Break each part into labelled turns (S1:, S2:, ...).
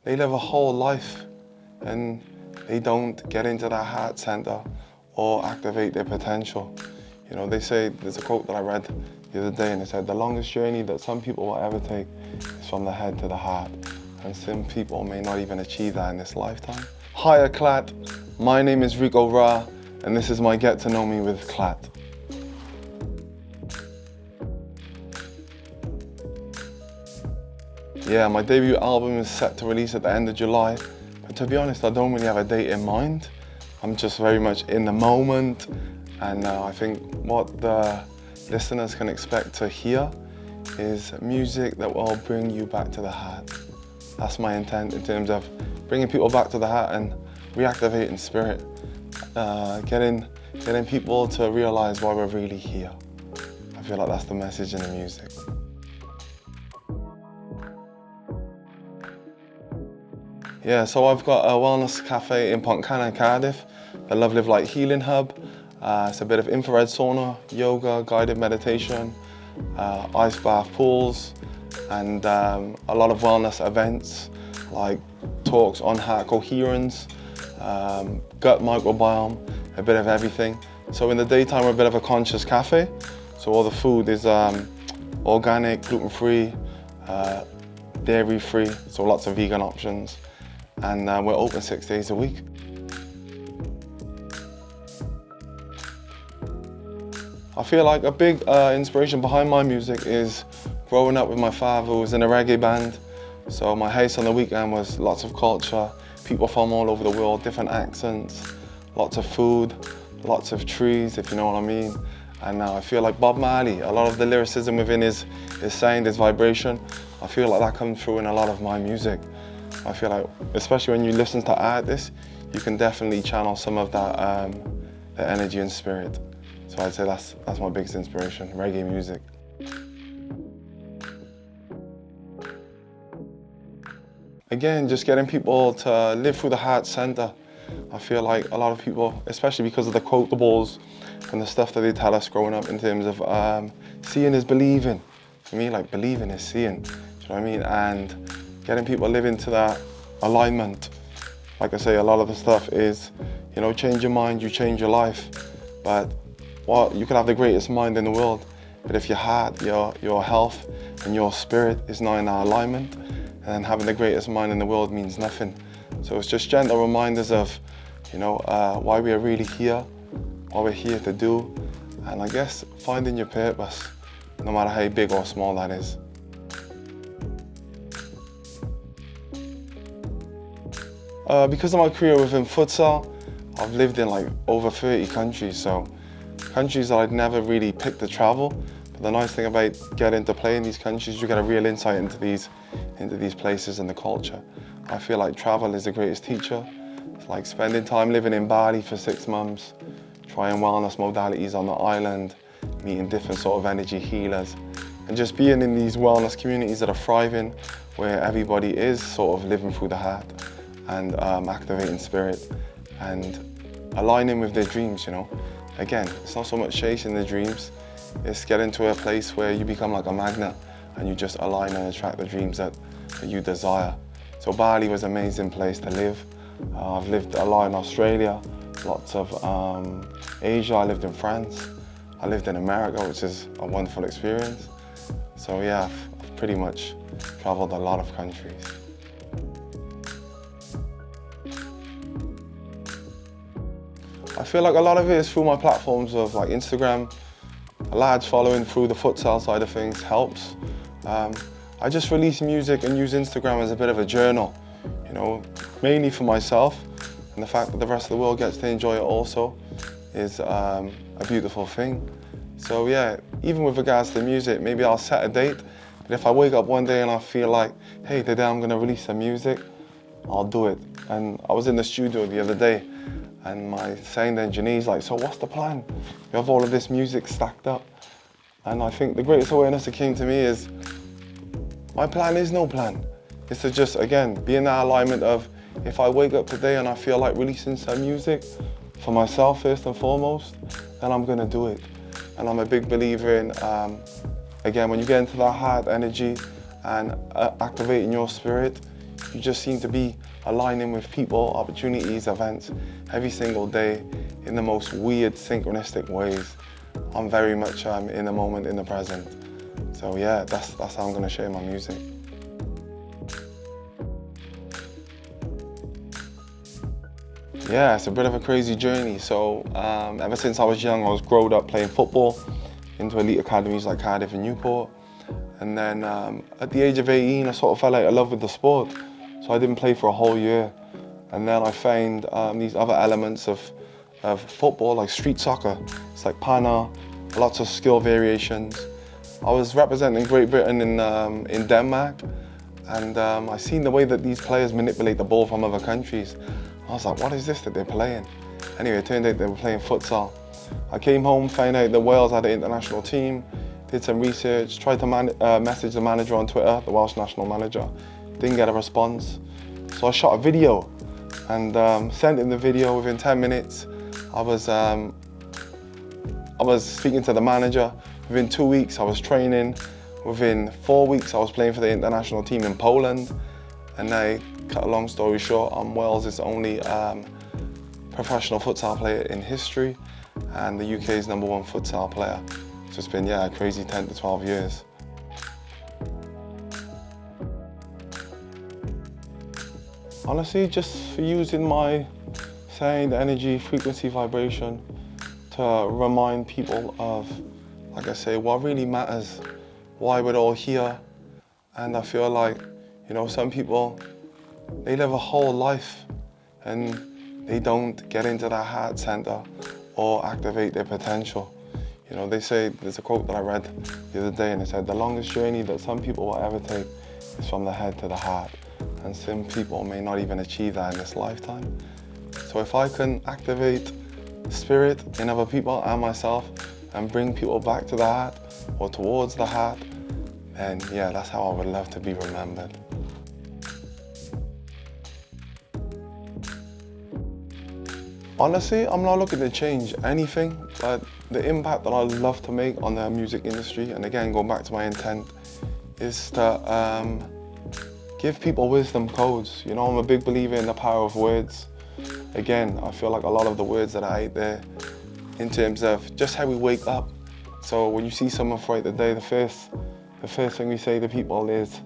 S1: they live a whole life and they don't get into their heart center or activate their potential. You know, they say, there's a quote that I read the other day and it said, the longest journey that some people will ever take is from the head to the heart. And some people may not even achieve that in this lifetime. Hi KLAT, my name is Rico and this is my Get to Know Me with KLAT. Yeah, my debut album is set to release at the end of July, but to be honest, I don't really have a date in mind. I'm just very much in the moment, and I think what the listeners can expect to hear is music that will bring you back to the heart. That's my intent in terms of bringing people back to the heart and reactivating spirit, getting people to realize why we're really here. I feel like that's the message in the music. Yeah, so I've got a wellness cafe in Pontcannon, Cardiff, a lovely light healing hub. It's a bit of infrared sauna, yoga, guided meditation, ice bath pools, and a lot of wellness events like talks on heart coherence, gut microbiome, a bit of everything. So in the daytime we're a bit of a conscious cafe, so all the food is organic, gluten-free, dairy-free, so lots of vegan options. And we're open 6 days a week. I feel like a big inspiration behind my music is growing up with my father who was in a reggae band. So my house on the weekend was lots of culture, people from all over the world, different accents, lots of food, lots of trees, if you know what I mean. And I feel like Bob Marley, a lot of the lyricism within his sound, his vibration, I feel like that comes through in a lot of my music. I feel like, especially when you listen to artists, you can definitely channel some of that the energy and spirit. So I'd say that's my biggest inspiration, reggae music. Again, just getting people to live through the heart center. I feel like a lot of people, especially because of the quotables and the stuff that they tell us growing up in terms of seeing is believing. For me, like believing is seeing, do you know what I mean? And getting people living to that alignment. Like I say, a lot of the stuff is, you know, change your mind, you change your life. But you can have the greatest mind in the world, but if your heart, your health, and your spirit is not in that alignment, then having the greatest mind in the world means nothing. So it's just gentle reminders of, you know, why we are really here, what we're here to do, and I guess finding your purpose, no matter how big or small that is. Because of my career within futsal, I've lived in like over 30 countries, so countries that I'd never really picked to travel. But the nice thing about getting to play in these countries, you get a real insight into these places and the culture. I feel like travel is the greatest teacher. It's like spending time living in Bali for 6 months, trying wellness modalities on the island, meeting different sort of energy healers, and just being in these wellness communities that are thriving, where everybody is sort of living through the heart and activating spirit and aligning with their dreams, you know. Again, it's not so much chasing the dreams, it's getting to a place where you become like a magnet and you just align and attract the dreams that you desire. So Bali was an amazing place to live. I've lived a lot in Australia, lots of Asia. I lived in France. I lived in America, which is a wonderful experience. So yeah, I've pretty much traveled a lot of countries. I feel like a lot of it is through my platforms of like Instagram. A large following through the futsal side of things helps. I just release music and use Instagram as a bit of a journal, you know, mainly for myself. And the fact that the rest of the world gets to enjoy it also is a beautiful thing. So yeah, even with regards to music, maybe I'll set a date. But if I wake up one day and I feel like, hey, today I'm gonna release some music, I'll do it. And I was in the studio the other day and my sound engineer's like, so what's the plan? You have all of this music stacked up. And I think the greatest awareness that came to me is, my plan is no plan. It's to just, again, be in that alignment of, if I wake up today and I feel like releasing some music for myself first and foremost, then I'm gonna do it. And I'm a big believer in, again, when you get into that heart energy and activating your spirit, you just seem to be aligning with people, opportunities, events every single day in the most weird, synchronistic ways. I'm very much in the moment, in the present. So yeah, that's how I'm gonna share my music. Yeah, it's a bit of a crazy journey. So ever since I was young, I was growing up playing football into elite academies like Cardiff and Newport. And then at the age of 18, I sort of fell out of love with the sport. So I didn't play for a whole year. And then I found these other elements of football, like street soccer. It's like pana, lots of skill variations. I was representing Great Britain in Denmark, and I seen the way that these players manipulate the ball from other countries. I was like, what is this that they're playing? Anyway, it turned out they were playing futsal. I came home, found out that Wales had an international team, did some research, tried to message the manager on Twitter, the Welsh national manager, didn't get a response. So I shot a video and sent him the video. Within 10 minutes. I was speaking to the manager. Within 2 weeks, I was training. Within 4 weeks, I was playing for the international team in Poland. And I cut a long story short, I'm Wales' only professional futsal player in history and the UK's #1 futsal player. So it's been, yeah, a crazy 10 to 12 years. Honestly, just for using my sound, energy, frequency, vibration to remind people of, like I say, what really matters, why we're all here. And I feel like, you know, some people, they live a whole life and they don't get into their heart center or activate their potential. You know, they say, there's a quote that I read the other day and it said, the longest journey that some people will ever take is from the head to the heart. And some people may not even achieve that in this lifetime. So if I can activate spirit in other people and myself and bring people back to the heart or towards the heart, then yeah, that's how I would love to be remembered. Honestly, I'm not looking to change anything, but the impact that I love to make on the music industry, and again, going back to my intent, is to give people wisdom codes. You know, I'm a big believer in the power of words. Again, I feel like a lot of the words that are out there in terms of just how we wake up. So when you see someone throughout the day, the first thing we say to people is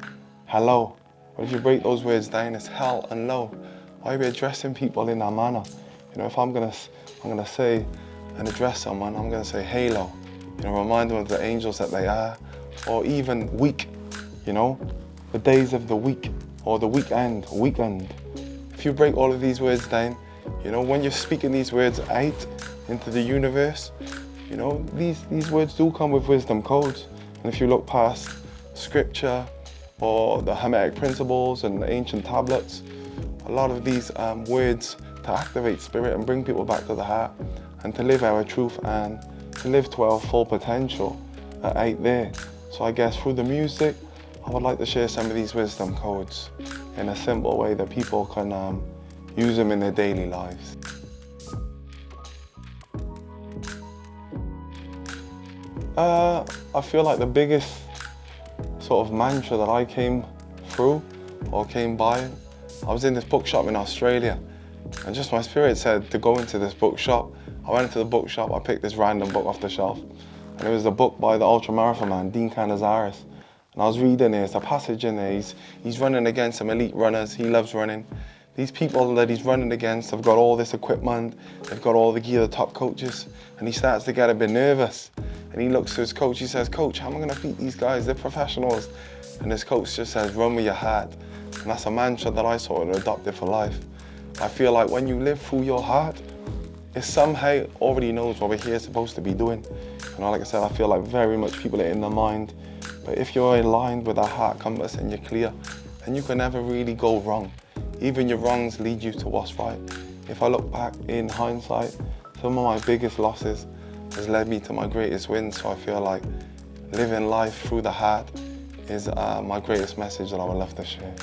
S1: hello. But if you break those words down, it's hell and low. Why are we addressing people in that manner? You know, if I'm gonna say and address someone, I'm gonna say halo. You know, remind them of the angels that they are, or even week. You know, the days of the week or the weekend. If you break all of these words down, you know, when you're speaking these words out into the universe, you know, these words do come with wisdom codes. And if you look past scripture or the Hermetic principles and the ancient tablets, a lot of these words to activate spirit and bring people back to the heart and to live our truth and to live to our full potential are out there. So I guess through the music, I would like to share some of these wisdom codes in a simple way that people can use them in their daily lives. I feel like the biggest sort of mantra that I came through or came by, I was in this bookshop in Australia and just my spirit said to go into this bookshop. I went into the bookshop, I picked this random book off the shelf and it was a book by the ultramarathon man, Dean Canizares. And I was reading there's a passage in there, he's running against some elite runners, he loves running. These people that he's running against have got all this equipment, they've got all the gear, the top coaches, and he starts to get a bit nervous. And he looks to his coach, he says, Coach, how am I gonna beat these guys? They're professionals. And his coach just says, run with your heart. And that's a mantra that I sort of adopted for life. I feel like when you live through your heart, it somehow already knows what we're here supposed to be doing. And like I said, I feel like very much people are in their mind. But if you're aligned with that heart compass and you're clear, then you can never really go wrong. Even your wrongs lead you to what's right. If I look back in hindsight, some of my biggest losses has led me to my greatest wins. So I feel like living life through the heart is my greatest message that I would love to share.